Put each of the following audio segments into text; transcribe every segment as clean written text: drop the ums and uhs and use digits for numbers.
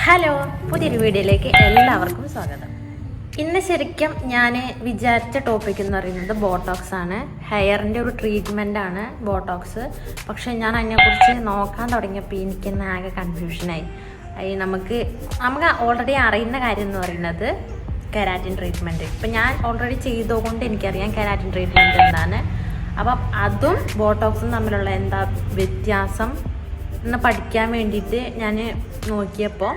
Hello, പുതിയൊരു വീഡിയോയിലേക്ക് എല്ലാവർക്കും സ്വാഗതം. ഇന്ന് ശരിക്കും ഞാൻ വിചാരിച്ച ടോപ്പിക് എന്ന് പറയുന്നത് ബോട്ടോക്സ് ആണ്. ഹെയറിൻ്റെ ഒരു ട്രീറ്റ്മെൻ്റ് ആണ് ബോട്ടോക്സ്. പക്ഷേ ഞാൻ അതിനെക്കുറിച്ച് നോക്കാൻ തുടങ്ങിയപ്പോൾ എനിക്കെന്നെ ആകെ കൺഫ്യൂഷനായി. നമുക്ക് ഓൾറെഡി അറിയുന്ന കാര്യം എന്ന് പറയുന്നത് കെരാറ്റിൻ ട്രീറ്റ്മെൻറ്റ്. ഇപ്പം ഞാൻ ഓൾറെഡി ചെയ്തുകൊണ്ട് എനിക്കറിയാം കെരാറ്റിൻ ട്രീറ്റ്മെൻറ്റ് എന്താണ്. അപ്പം അതും ബോട്ടോക്സും തമ്മിലുള്ള എന്താ വ്യത്യാസം എന്ന് പഠിക്കാൻ വേണ്ടിയിട്ട് ഞാൻ നോക്കിയപ്പോൾ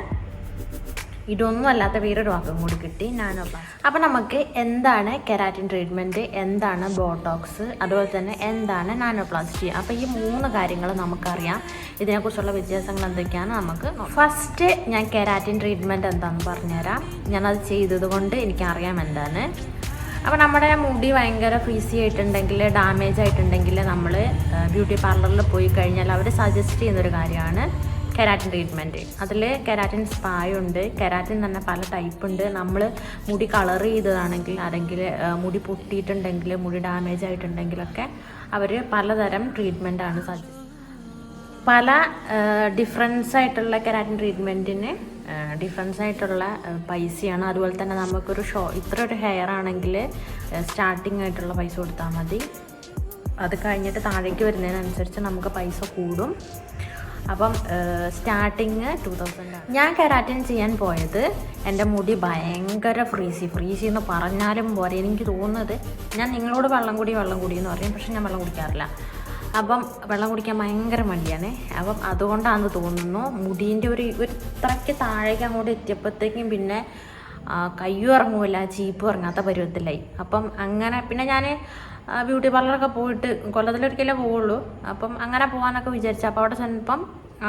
ഇതൊന്നും അല്ലാത്ത വേറൊരു വാക്കും കൂടി കിട്ടി, നാനോപ്ലാസ്റ്റി. അപ്പം നമുക്ക് എന്താണ് കെരാറ്റിൻ ട്രീറ്റ്മെൻറ്റ്, എന്താണ് ബോട്ടോക്സ്, അതുപോലെ തന്നെ എന്താണ് നാനോപ്ലാസ്റ്റി. അപ്പം ഈ 3 കാര്യങ്ങൾ നമുക്കറിയാം. ഇതിനെക്കുറിച്ചുള്ള വ്യത്യാസങ്ങൾ എന്തൊക്കെയാണ് നമുക്ക്. ഫസ്റ്റ് ഞാൻ കെരാറ്റിൻ ട്രീറ്റ്മെൻറ്റ് എന്താണെന്ന് പറഞ്ഞുതരാം. ഞാനത് ചെയ്തത് കൊണ്ട് എനിക്കറിയാം എന്താണ്. അപ്പോൾ നമ്മുടെ മുടി ഭയങ്കര ഫ്രീസി ആയിട്ടുണ്ടെങ്കിൽ, ഡാമേജ് ആയിട്ടുണ്ടെങ്കിൽ നമ്മൾ ബ്യൂട്ടി പാർലറിൽ പോയി കഴിഞ്ഞാൽ അവർ സജസ്റ്റ് ചെയ്യുന്നൊരു കാര്യമാണ് കെരാറ്റിൻ ട്രീറ്റ്മെൻറ്റ്. അതിൽ കെരാറ്റിൻ സ്പായുണ്ട്. കെരാറ്റിൻ തന്നെ പല ടൈപ്പ് ഉണ്ട്. നമ്മൾ മുടി കളർ ചെയ്തതാണെങ്കിൽ, അല്ലെങ്കിൽ മുടി പൊട്ടിയിട്ടുണ്ടെങ്കിൽ, മുടി ഡാമേജ് ആയിട്ടുണ്ടെങ്കിലൊക്കെ അവർ പലതരം ട്രീറ്റ്മെൻറ്റാണ് സജസ്റ്റ്. പല ഡിഫറൻസ് ആയിട്ടുള്ള കെരാറ്റിൻ ട്രീറ്റ്മെൻറ്റിന് ഡിഫറൻസ് ആയിട്ടുള്ള പൈസയാണ്. അതുപോലെ തന്നെ നമുക്കൊരു ഇത്ര ഒരു ഹെയർ ആണെങ്കിൽ സ്റ്റാർട്ടിങ് ആയിട്ടുള്ള പൈസ കൊടുത്താൽ മതി. അത് കഴിഞ്ഞിട്ട് താഴേക്ക് വരുന്നതിനനുസരിച്ച് നമുക്ക് പൈസ കൂടും. അപ്പം സ്റ്റാർട്ടിങ് 2000 ആണ്. ഞാൻ കെരാറ്റിൻ ചെയ്യാൻ പോയത് എൻ്റെ മുടി ഭയങ്കര ഫ്രീസി എന്ന് പറഞ്ഞാലും പോരെ. എനിക്ക് തോന്നുന്നത്, ഞാൻ നിങ്ങളോട് വെള്ളം കുടി എന്ന് പറയും, പക്ഷെ ഞാൻ വെള്ളം കുടിക്കാറില്ല. അപ്പം വെള്ളം കുടിക്കാൻ ഭയങ്കര മടിയാണ്. അപ്പം അതുകൊണ്ടാണെന്ന് തോന്നുന്നു മുടീൻ്റെ ഒരു ഇത്രയ്ക്ക് താഴേക്ക് അങ്ങോട്ട് എത്തിയപ്പോഴത്തേക്കും പിന്നെ കയ്യും ഇറങ്ങുമില്ല, ചീപ്പും ഇറങ്ങാത്ത പരുവത്തിലായി. അപ്പം അങ്ങനെ പിന്നെ ഞാൻ ബ്യൂട്ടി പാർലറൊക്കെ പോയിട്ട് കൊല്ലത്തിലൊരിക്കലേ പോവുള്ളൂ. അപ്പം അങ്ങനെ പോകാനൊക്കെ വിചാരിച്ചു. അപ്പോൾ അവിടെ ചെന്നപ്പം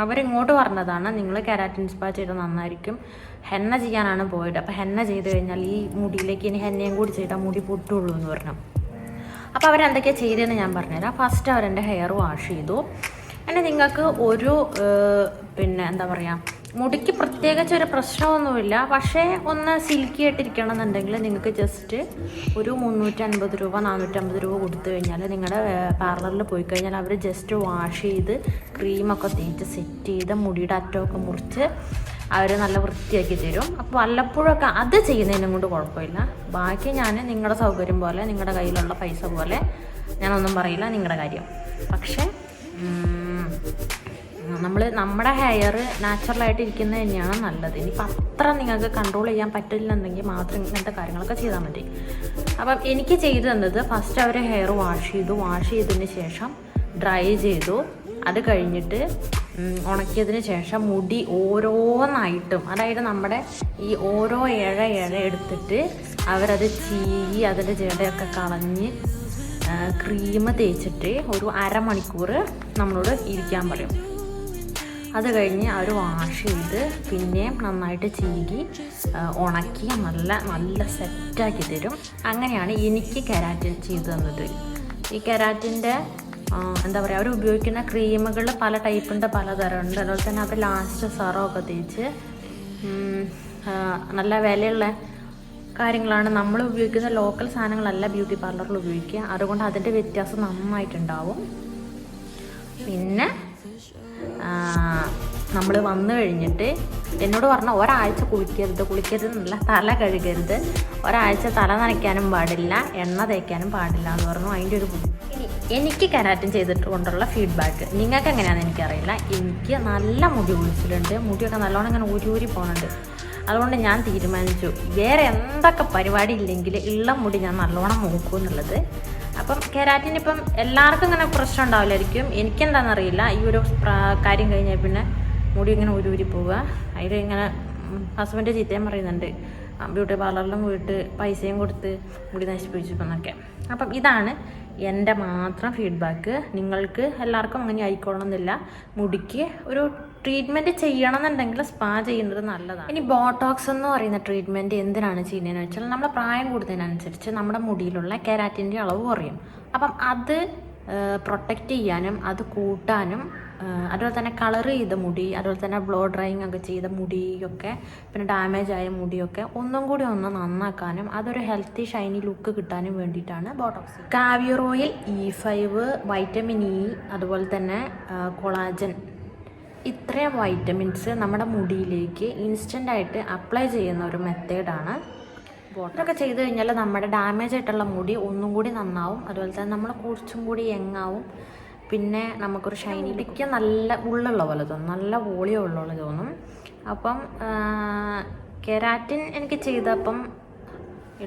അവരിങ്ങോട്ട് പറഞ്ഞതാണ്, നിങ്ങൾ കെരാറ്റിൻ സ്പാ ചെയ്താൽ നന്നായിരിക്കും, ഹെന്ന ചെയ്യാനാണ് പോയത്. അപ്പോൾ ഹെന്ന ചെയ്ത് കഴിഞ്ഞാൽ ഈ മുടിയിലേക്ക് ഇനി ഹെന്നയും കൂടി ചെയ്താൽ മുടി പൊട്ടുള്ളൂ എന്ന് പറഞ്ഞു. അപ്പോൾ അവരെന്തൊക്കെയാണ് ചെയ്തതെന്ന് ഞാൻ പറഞ്ഞുതരാം. ഫസ്റ്റ് അവരെൻ്റെ ഹെയർ വാഷ് ചെയ്തു. പിന്നെ നിങ്ങൾക്ക് ഒരു എന്താ പറയുക, മുടിക്ക് പ്രത്യേകിച്ച് ഒരു പ്രശ്നമൊന്നുമില്ല. പക്ഷേ ഒന്ന് സിൽക്കി ആയിട്ടിരിക്കണം എന്നുണ്ടെങ്കിൽ നിങ്ങൾക്ക് ജസ്റ്റ് ഒരു 350 രൂപ 450 രൂപ കൊടുത്തു കഴിഞ്ഞാൽ നിങ്ങളുടെ പാർലറിൽ പോയി കഴിഞ്ഞാൽ അവർ ജസ്റ്റ് വാഷ് ചെയ്ത് ക്രീമൊക്കെ തേച്ച് സെറ്റ് ചെയ്ത് മുടിയുടെ അറ്റമൊക്കെ മുറിച്ച് അവർ നല്ല വൃത്തിയാക്കി തരും. അപ്പോൾ വല്ലപ്പോഴൊക്കെ അത് ചെയ്യുന്നതിനും കൊണ്ട് കുഴപ്പമില്ല. ബാക്കി ഞാൻ നിങ്ങളുടെ സൗകര്യം പോലെ, നിങ്ങളുടെ കയ്യിലുള്ള പൈസ പോലെ ഞാനൊന്നും പറയില്ല, നിങ്ങളുടെ കാര്യം. പക്ഷേ നമ്മുടെ ഹെയർ നാച്ചുറലായിട്ട് ഇരിക്കുന്നത് തന്നെയാണ് നല്ലത്. ഇനിയിപ്പോൾ അത്ര നിങ്ങൾക്ക് കൺട്രോൾ ചെയ്യാൻ പറ്റില്ലെന്നെങ്കിൽ മാത്രം ഇങ്ങനത്തെ കാര്യങ്ങളൊക്കെ ചെയ്താൽ മതി. അപ്പം എനിക്ക് ചെയ്തു തന്നത്, ഫസ്റ്റ് അവർ ഹെയർ വാഷ് ചെയ്തതിന് ശേഷം ഡ്രൈ ചെയ്തു. അത് കഴിഞ്ഞിട്ട് ഉണക്കിയതിന് ശേഷം മുടി ഓരോന്നായിട്ടും, അതായത് നമ്മുടെ ഈ ഓരോ ഇഴ എടുത്തിട്ട് അവരത് ചീകി അതിൻ്റെ ജടയൊക്കെ കളഞ്ഞ് ക്രീം തേച്ചിട്ട് ഒരു അരമണിക്കൂർ നമ്മളോട് ഇരിക്കാൻ പറയും. അത് കഴിഞ്ഞ് അവർ വാഷ് ചെയ്ത് പിന്നെയും നന്നായിട്ട് ചീകി ഉണക്കി നല്ല സെറ്റാക്കി തരും. അങ്ങനെയാണ് എനിക്ക് കെരാറ്റിൻ ചെയ്തു തന്നത്. ഈ കെരാറ്റിൻ്റെ എന്താ പറയുക, അവർ ഉപയോഗിക്കുന്ന ക്രീമുകൾ പല ടൈപ്പുണ്ട്, പലതരമുണ്ട്. അതുപോലെ തന്നെ അവർ ലാസ്റ്റ് സെറമൊക്കെ തേച്ച് നല്ല വിലയുള്ള കാര്യങ്ങളാണ്. നമ്മൾ ഉപയോഗിക്കുന്ന ലോക്കൽ സാധനങ്ങളല്ല ബ്യൂട്ടി പാർലറിൽ ഉപയോഗിക്കുക. അതുകൊണ്ട് അതിൻ്റെ വ്യത്യാസം നന്നായിട്ടുണ്ടാവും. പിന്നെ നമ്മൾ വന്നു കഴിഞ്ഞിട്ട് എന്നോട് പറഞ്ഞ ഒരാഴ്ച കുളിക്കരുത് എന്നല്ല, തല കഴുകരുത്, ഒരാഴ്ച തല നനയ്ക്കാനും പാടില്ല, എണ്ണ തേക്കാനും പാടില്ല എന്ന് പറഞ്ഞു. അതിൻ്റെ ഒരു എനിക്ക് കെരാറ്റിൻ ചെയ്തിട്ട് കൊണ്ടുള്ള ഫീഡ്ബാക്ക് നിങ്ങൾക്ക് എങ്ങനെയാണെന്ന് എനിക്കറിയില്ല. എനിക്ക് നല്ല മുടി ഒഴിച്ചിലുണ്ട്, മുടിയൊക്കെ നല്ലോണം ഇങ്ങനെ ഊരി പോകുന്നുണ്ട്. അതുകൊണ്ട് ഞാൻ തീരുമാനിച്ചു, വേറെ എന്തൊക്കെ പരിപാടി ഇല്ലെങ്കിൽ ഉള്ള മുടി ഞാൻ നല്ലോണം നോക്കും എന്നുള്ളത്. അപ്പം കെരാറ്റിൻ ഇപ്പം എല്ലാവർക്കും ഇങ്ങനെ പ്രശ്നം ഉണ്ടാവില്ലായിരിക്കും. എനിക്കെന്താണെന്നറിയില്ല, ഈ ഒരു കാര്യം കഴിഞ്ഞാൽ പിന്നെ മുടി ഇങ്ങനെ ഊരി പോവുക. അതിൽ ഇങ്ങനെ ഹസ്ബൻഡ് ചീത്തയും പറയുന്നുണ്ട്, ബ്യൂട്ടി പാർലറിലും പോയിട്ട് പൈസയും കൊടുത്ത് മുടി നശിപ്പിച്ചെന്നൊക്കെ. അപ്പം ഇതാണ് എൻ്റെ മാത്രം ഫീഡ്ബാക്ക്. നിങ്ങൾക്ക് എല്ലാവർക്കും അങ്ങനെ ആയിക്കോളണമെന്നില്ല. മുടിക്ക് ഒരു ട്രീറ്റ്മെൻറ്റ് ചെയ്യണമെന്നുണ്ടെങ്കിൽ സ്പാ ചെയ്യുന്നത് നല്ലതാണ്. ഇനി ബോട്ടോക്സ് എന്ന് പറയുന്ന ട്രീറ്റ്മെൻറ്റ് എന്തിനാണ് ചെയ്യുന്നതെന്ന് വെച്ചാൽ, നമ്മുടെ പ്രായം കൂടുന്നതിനനുസരിച്ച് നമ്മുടെ മുടിയിലുള്ള കെരാറ്റിൻ്റെ അളവ് കുറയും. അപ്പം അത് പ്രൊട്ടക്റ്റ് ചെയ്യാനും അത് കൂട്ടാനും അതുപോലെ തന്നെ കളർ ചെയ്ത മുടി, അതുപോലെ തന്നെ ബ്ലോ ഡ്രൈയിങ് ഒക്കെ ചെയ്ത മുടിയൊക്കെ, പിന്നെ ഡാമേജ് ആയ മുടിയൊക്കെ ഒന്നും കൂടി ഒന്ന് നന്നാക്കാനും അതൊരു ഹെൽത്തി ഷൈനി ലുക്ക് കിട്ടാനും വേണ്ടിയിട്ടാണ് Botox. Caviar oil, E5, vitamin E, അതുപോലെ തന്നെ കൊളാജൻ, ഇത്രയും വൈറ്റമിൻസ് നമ്മുടെ മുടിയിലേക്ക് ഇൻസ്റ്റൻ്റായിട്ട് അപ്ലൈ ചെയ്യുന്ന ഒരു മെത്തേഡാണ് ബോട്ടൊക്കെ ചെയ്ത് കഴിഞ്ഞാൽ നമ്മുടെ ഡാമേജ് ആയിട്ടുള്ള മുടി ഒന്നും കൂടി നന്നാവും. അതുപോലെ തന്നെ നമ്മൾ കുറച്ചും കൂടി യങ്ങാവും. പിന്നെ നമുക്കൊരു ഷൈനി ലുക്ക് നല്ല ഉള്ളുള്ള പോലെ തോന്നും, നല്ല വോളിയം ഉള്ള പോലെ തോന്നും. അപ്പം കെരാറ്റിൻ എനിക്ക് ചെയ്തപ്പം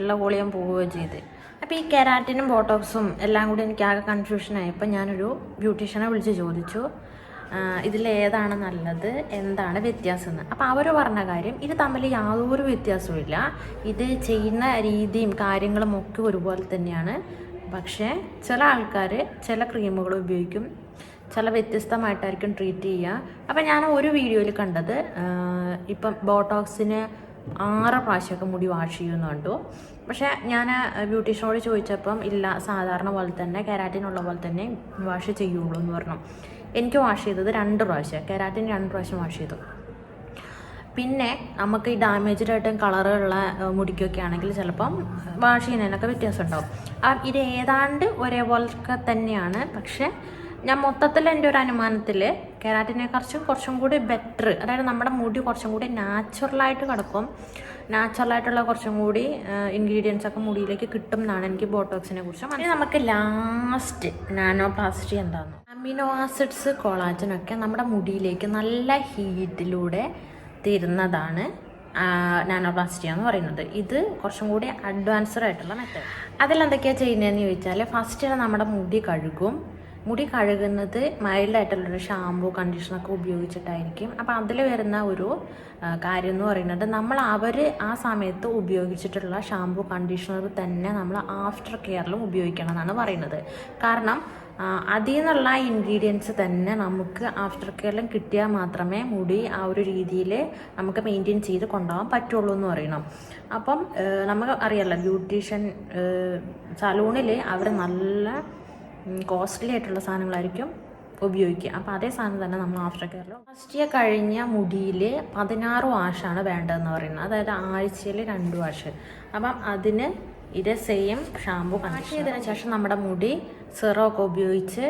ഉള്ള വോളിയം പോവുകയും ചെയ്ത്. അപ്പോൾ ഈ കെരാറ്റിനും ബോട്ടോക്സും എല്ലാം കൂടി എനിക്ക് ആകെ കൺഫ്യൂഷനായപ്പോൾ ഞാനൊരു ബ്യൂട്ടീഷ്യനെ വിളിച്ച് ചോദിച്ചു ഇതിലേതാണ് നല്ലത്, എന്താണ് വ്യത്യാസം എന്ന്. അപ്പോൾ അവർ പറഞ്ഞ കാര്യം ഇത് തമ്മിൽ യാതൊരു വ്യത്യാസവും. ഇത് ചെയ്യുന്ന രീതിയും കാര്യങ്ങളും ഒക്കെ ഒരുപോലെ തന്നെയാണ്. പക്ഷേ ചില ആൾക്കാർ ചില ക്രീമുകൾ ഉപയോഗിക്കും, ചില വ്യത്യസ്തമായിട്ടായിരിക്കും ട്രീറ്റ് ചെയ്യുക. അപ്പം ഞാൻ ഒരു വീഡിയോയിൽ കണ്ടത് ഇപ്പം ബോട്ടോക്സിന് 6 പ്രാവശ്യമൊക്കെ മുടി വാഷ് ചെയ്യുമെന്ന് കണ്ടു. പക്ഷേ ഞാൻ ബ്യൂട്ടീഷ്യനോട് ചോദിച്ചപ്പം ഇല്ല, സാധാരണ പോലെ തന്നെ കെരാറ്റിനുള്ള പോലെ തന്നെ വാഷ് ചെയ്യുള്ളൂ എന്ന് പറഞ്ഞു. എനിക്ക് വാഷ് ചെയ്തത് 2 പ്രാവശ്യം, കെരാറ്റിൻ 2 പ്രാവശ്യം വാഷ് ചെയ്തു. പിന്നെ നമുക്ക് ഈ ഡാമേജ്ഡ് ആയിട്ടും കളറുള്ള മുടിക്കൊക്കെ ആണെങ്കിൽ ചിലപ്പം വാഷ് ചെയ്യുന്നതിനൊക്കെ വ്യത്യാസം ഉണ്ടാവും. ഇത് ഏതാണ്ട് ഒരേപോലൊക്കെ തന്നെയാണ്. പക്ഷേ ഞാൻ മൊത്തത്തിൽ എൻ്റെ ഒരു അനുമാനത്തിൽ കെരാറ്റിനെക്കുറിച്ചും കുറച്ചും കൂടി ബെറ്റർ, അതായത് നമ്മുടെ മുടി കുറച്ചും കൂടി നാച്ചുറലായിട്ട് കിടക്കും, നാച്ചുറലായിട്ടുള്ള കുറച്ചും കൂടി ഇൻഗ്രീഡിയൻസ് ഒക്കെ മുടിയിലേക്ക് കിട്ടും എന്നാണ് എനിക്ക് ബോട്ടോക്സിനെ കുറിച്ച്. ഇനി നമുക്ക് ലാസ്റ്റ് നാനോപ്ലാസ്റ്റി എന്താണെന്ന്. അമിനോ ആസിഡ്സ്, കൊളാജനൊക്കെ നമ്മുടെ മുടിയിലേക്ക് നല്ല ഹീറ്റിലൂടെ തരുന്നതാണ് നാനോപ്ലാസ്റ്റി എന്ന് പറയുന്നത്. ഇത് കുറച്ചും കൂടി അഡ്വാൻസ്ഡ് ആയിട്ടുള്ള മെത്തേഡ്. അതിലെന്തൊക്കെയാണ് ചെയ്യുന്നതെന്ന് ചോദിച്ചാൽ, ഫസ്റ്റ് നമ്മുടെ മുടി കഴുകും. മുടി കഴുകുന്നത് മൈൽഡായിട്ടുള്ളൊരു ഷാമ്പൂ, കണ്ടീഷണറൊക്കെ ഉപയോഗിച്ചിട്ടായിരിക്കും. അപ്പോൾ അതിൽ വരുന്ന ഒരു കാര്യം എന്ന് പറയുന്നത്, അവർ ആ സമയത്ത് ഉപയോഗിച്ചിട്ടുള്ള ഷാമ്പൂ, കണ്ടീഷണർ തന്നെ നമ്മൾ ആഫ്റ്റർ കെയറിലും ഉപയോഗിക്കണം എന്നാണ് പറയുന്നത്. കാരണം അതിൽ നിന്നുള്ള ഇൻഗ്രീഡിയൻസ് തന്നെ നമുക്ക് ആഫ്റ്റർ കെയറിലും കിട്ടിയാൽ മാത്രമേ മുടി ആ ഒരു രീതിയിൽ നമുക്ക് മെയിൻറ്റെയിൻ ചെയ്ത് കൊണ്ടുപോകാൻ പറ്റുള്ളൂ എന്ന് പറയണം. അപ്പം നമുക്ക് അറിയാമല്ലോ, ബ്യൂട്ടീഷ്യൻ സലൂണിൽ അവർ നല്ല കോസ്റ്റ്ലി ആയിട്ടുള്ള സാധനങ്ങളായിരിക്കും ഉപയോഗിക്കുക. അപ്പോൾ അതേ സാധനം തന്നെ നമ്മൾ ആഫ്റ്റർ കെയറിൽ ഫസ്റ്റ് കഴിഞ്ഞ മുടിയിൽ 16 വാഷാണ് വേണ്ടതെന്ന് പറയുന്നത്. അതായത് ആഴ്ചയിൽ 2 വാഷ്. അപ്പം അതിന് ഇത് സെയിം ഷാമ്പൂ വാഷ് ചെയ്തതിന് ശേഷം നമ്മുടെ മുടി സിറമൊക്കെ ഉപയോഗിച്ച്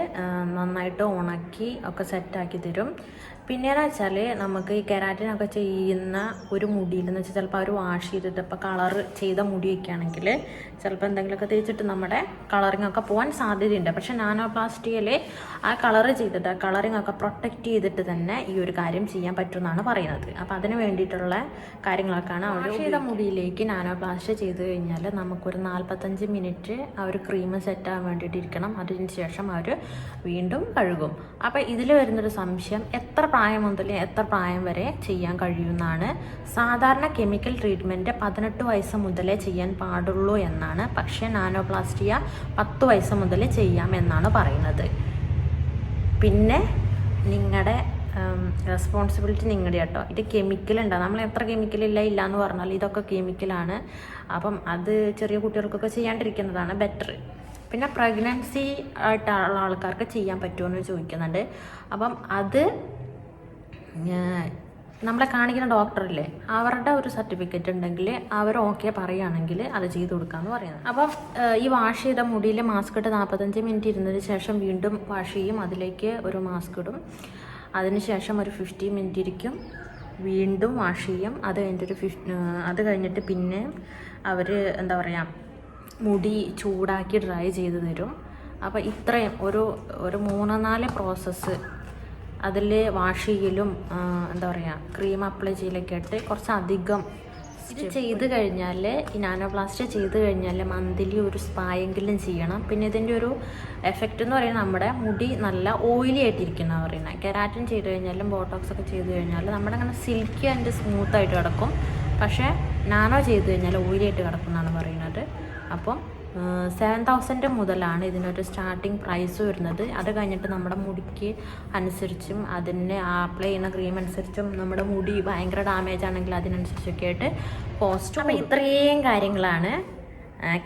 നന്നായിട്ട് ഉണക്കി ഒക്കെ സെറ്റാക്കി തരും. പിന്നെയെന്ന് വെച്ചാൽ നമുക്ക് ഈ കെരാറ്റിനൊക്കെ ചെയ്യുന്ന ഒരു മുടിയിലെന്ന് വെച്ചാൽ ചിലപ്പോൾ അവർ വാഷ് ചെയ്തിട്ട് ഇപ്പോൾ കളർ ചെയ്ത മുടിയൊക്കെ ആണെങ്കിൽ ചിലപ്പോൾ എന്തെങ്കിലുമൊക്കെ തേച്ചിട്ട് നമ്മുടെ കളറിങ് ഒക്കെ പോകാൻ സാധ്യതയുണ്ട്. പക്ഷേ നാനോപ്ലാസ്റ്റിയിൽ ആ കളർ ചെയ്തിട്ട് ആ കളറിങ് ഒക്കെ പ്രൊട്ടക്റ്റ് ചെയ്തിട്ട് തന്നെ ഈ ഒരു കാര്യം ചെയ്യാൻ പറ്റുമെന്നാണ് പറയുന്നത്. അപ്പോൾ അതിന് വേണ്ടിയിട്ടുള്ള കാര്യങ്ങളൊക്കെയാണ് അവർ ചെയ്ത മുടിയിലേക്ക് നാനോപ്ലാസ്റ്റി ചെയ്ത് കഴിഞ്ഞാൽ നമുക്കൊരു 45 മിനിറ്റ് ആ ഒരു ക്രീം സെറ്റാകാൻ വേണ്ടിയിട്ട് ഇരിക്കണം. അതിന് ശേഷം അവർ വീണ്ടും കഴുകും. അപ്പോൾ ഇതിൽ വരുന്നൊരു സംശയം, എത്ര പ്രായം മുതൽ എത്ര പ്രായം വരെ ചെയ്യാൻ കഴിയുമെന്നാണ്. സാധാരണ കെമിക്കൽ ട്രീറ്റ്മെൻറ്റ് 18 വയസ്സ് മുതലേ ചെയ്യാൻ പാടുള്ളൂ എന്നാണ്. പക്ഷേ നാനോപ്ലാസ്റ്റിയ 10 വയസ്സ് മുതൽ ചെയ്യാം എന്നാണ് പറയുന്നത്. പിന്നെ നിങ്ങളുടെ റെസ്പോൺസിബിലിറ്റി നിങ്ങളുടെ കേട്ടോ. ഇത് കെമിക്കലുണ്ടാവും. നമ്മൾ എത്ര കെമിക്കലില്ല എന്ന് പറഞ്ഞാൽ ഇതൊക്കെ കെമിക്കലാണ്. അപ്പം അത് ചെറിയ കുട്ടികൾക്കൊക്കെ ചെയ്യാണ്ടിരിക്കുന്നതാണ് ബെറ്റർ. പിന്നെ പ്രഗ്നൻസി ആയിട്ടുള്ള ആൾക്കാർക്ക് ചെയ്യാൻ പറ്റുമോ എന്ന് ചോദിക്കുന്നുണ്ട്. അപ്പം അത് നമ്മളെ കാണിക്കുന്ന ഡോക്ടറില്ലേ, അവരുടെ ഒരു സർട്ടിഫിക്കറ്റ് ഉണ്ടെങ്കിൽ അവർ ഓക്കെ പറയുകയാണെങ്കിൽ അത് ചെയ്ത് കൊടുക്കാമെന്ന് പറയുന്നത്. അപ്പം ഈ വാഷ് ചെയ്ത മുടിയിൽ മാസ്ക് ഇട്ട് 45 മിനിറ്റ് ഇരുന്നതിന് ശേഷം വീണ്ടും വാഷ് ചെയ്യും. അതിലേക്ക് ഒരു മാസ്ക് ഇടും. അതിനുശേഷം ഒരു 50 മിനിറ്റ് ഇരിക്കും, വീണ്ടും വാഷ് ചെയ്യും. അത് കഴിഞ്ഞിട്ട് പിന്നെ അവർ എന്താ പറയുക, മുടി ചൂടാക്കി ഡ്രൈ ചെയ്ത് തരും. അപ്പോൾ ഇത്രയും ഒരു 3-4 പ്രോസസ്സ് അതിൽ വാഷ് ചെയ്യലും എന്താ പറയുക, ക്രീം അപ്ലൈ ചെയ്യലൊക്കെ ആയിട്ട് കുറച്ചധികം ഇത് ചെയ്ത് കഴിഞ്ഞാൽ, ഈ നാനോപ്ലാസ്റ്റി ചെയ്ത് കഴിഞ്ഞാൽ മന്ത്ലി ഒരു സ്പായെങ്കിലും ചെയ്യണം. പിന്നെ ഇതിൻ്റെ ഒരു എഫക്റ്റ് എന്ന് പറയുന്നത് നമ്മുടെ മുടി നല്ല ഓയിലി ആയിട്ടിരിക്കുന്ന പറയുന്നത്. കെരാറ്റിൻ ചെയ്ത് കഴിഞ്ഞാലും ബോട്ടോക്സ് ഒക്കെ ചെയ്ത് കഴിഞ്ഞാൽ നമ്മുടെ അങ്ങനെ സിൽക്കി ആൻഡ് സ്മൂത്തായിട്ട് കിടക്കും. പക്ഷേ നാനോ ചെയ്ത് കഴിഞ്ഞാൽ ഓയിലി ആയിട്ട് കിടക്കും എന്നാണ് പറയുന്നത്. അപ്പം 7,000 മുതലാണ് ഇതിനൊരു സ്റ്റാർട്ടിങ് പ്രൈസ് വരുന്നത്. അത് കഴിഞ്ഞിട്ട് നമ്മുടെ മുടിക്ക് അനുസരിച്ചും അതിന് അപ്ലൈ ചെയ്യുന്ന ക്രീം അനുസരിച്ചും നമ്മുടെ മുടി ഭയങ്കര ഡാമേജ് ആണെങ്കിൽ അതിനനുസരിച്ചൊക്കെ ആയിട്ട് കോസ്റ്റ്. അപ്പോൾ ഇത്രയും കാര്യങ്ങളാണ്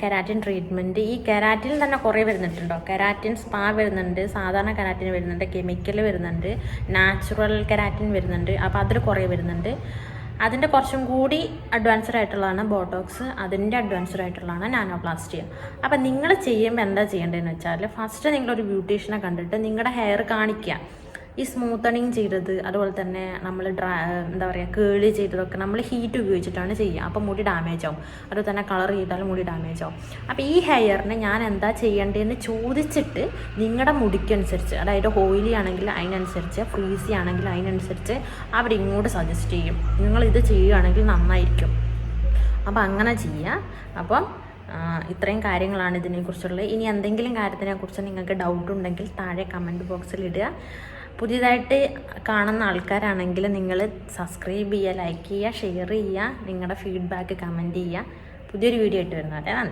കെരാറ്റിൻ ട്രീറ്റ്മെൻറ്റ്. ഈ കെരാറ്റിൻ തന്നെ കുറേ വരുന്നുണ്ടോ. കെരാറ്റിൻ സ്പാ വരുന്നുണ്ട്, സാധാരണ കെരാറ്റിൻ വരുന്നുണ്ട്, കെമിക്കൽ വരുന്നുണ്ട്, നാച്ചുറൽ കെരാറ്റിൻ വരുന്നുണ്ട്. അപ്പോൾ അതിൽ കുറേ വരുന്നുണ്ട്. അതിൻ്റെ കുറച്ചും കൂടി അഡ്വാൻസ്ഡ് ആയിട്ടുള്ളതാണ് ബോട്ടോക്സ്, അതിൻ്റെ അഡ്വാൻസ്ഡ് ആയിട്ടുള്ളതാണ് നാനോപ്ലാസ്റ്റി. അപ്പം നിങ്ങൾ ചെയ്യുമ്പോൾ എന്താ ചെയ്യേണ്ടതെന്ന് വെച്ചാൽ ഫസ്റ്റ് നിങ്ങളൊരു ബ്യൂട്ടീഷ്യനെ കണ്ടിട്ട് നിങ്ങളുടെ ഹെയർ കാണിക്കുക. ഈ സ്മൂത്തണിങ് ചെയ്തത്, അതുപോലെ തന്നെ നമ്മൾ എന്താ പറയുക കേളി ചെയ്തതൊക്കെ നമ്മൾ ഹീറ്റ് ഉപയോഗിച്ചിട്ടാണ് ചെയ്യുക. അപ്പോൾ മുടി ഡാമേജ് ആവും. അതുപോലെ തന്നെ കളർ ചെയ്താലും മുടി ഡാമേജ് ആവും. അപ്പോൾ ഈ ഹെയറിന് ഞാൻ എന്താ ചെയ്യേണ്ടതെന്ന് ചോദിച്ചിട്ട് നിങ്ങളുടെ മുടിക്കനുസരിച്ച്, അതായത് ഓയിലി ആണെങ്കിൽ അതിനനുസരിച്ച്, ഫ്രീസി ആണെങ്കിൽ അതിനനുസരിച്ച് അവരിങ്ങോട്ട് സജസ്റ്റ് ചെയ്യും. നിങ്ങളിത് ചെയ്യുകയാണെങ്കിൽ നന്നായിരിക്കും. അപ്പോൾ അങ്ങനെ ചെയ്യുക. അപ്പം ഇത്രയും കാര്യങ്ങളാണ് ഇതിനെക്കുറിച്ചുള്ളത്. ഇനി എന്തെങ്കിലും കാര്യത്തിനെക്കുറിച്ച് നിങ്ങൾക്ക് ഡൗട്ട് ഉണ്ടെങ്കിൽ താഴെ കമൻറ്റ് ബോക്സിൽ ഇടുക. പുതിയതായിട്ട് കാണുന്ന ആൾക്കാരാണെങ്കിൽ നിങ്ങൾ സബ്സ്ക്രൈബ് ചെയ്യുക, ലൈക്ക് ചെയ്യുക, ഷെയർ ചെയ്യുക, നിങ്ങളുടെ ഫീഡ്ബാക്ക് കമൻറ്റ് ചെയ്യുക. പുതിയൊരു വീഡിയോ ആയിട്ട് വരുന്നവരെ നന്ദി.